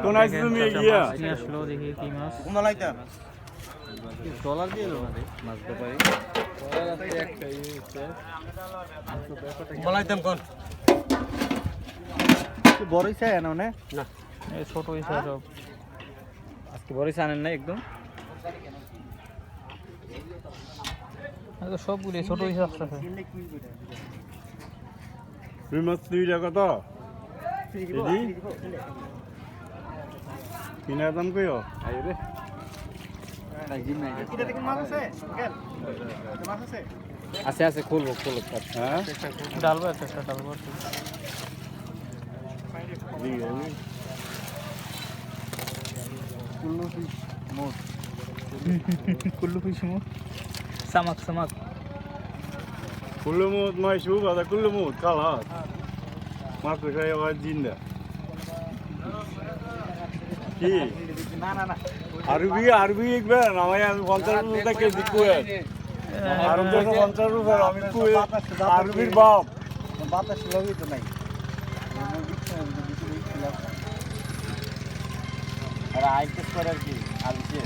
কোন আইছো তুমি গিয়া নিয়ে আসলো দেখি কি মাছ মালাইটা ডলার দিয়ে এলো মানে মাছ ব্যাপারে মালাইতাম কোন বড় ইসা এনো না না এই ছোট ইসা সব আজকে বড় ইসা আনেন না একদম সবগুলি ছোট ইসা আসতেছে তুমি মাছ 3 টাকা তো এদি কিনা দাম কইও আই রে এটা দেখুন মাছ আছে গেল মাছ আছে আছে আছে খুলবো হ্যাঁ ডালবো একটা ডালবো দিগে कुल्लू फिश मो समक समक kullu mut mai shu ba da kullu mut kala ma ko sai wa jinda কি না না না আরবি একবার আমায় আমি 50 টাকা দিকু আর 50 টাকা আমি কই আরবির বাপ বাতাস লগই তো নাই আর আইটেস করার কি আর কি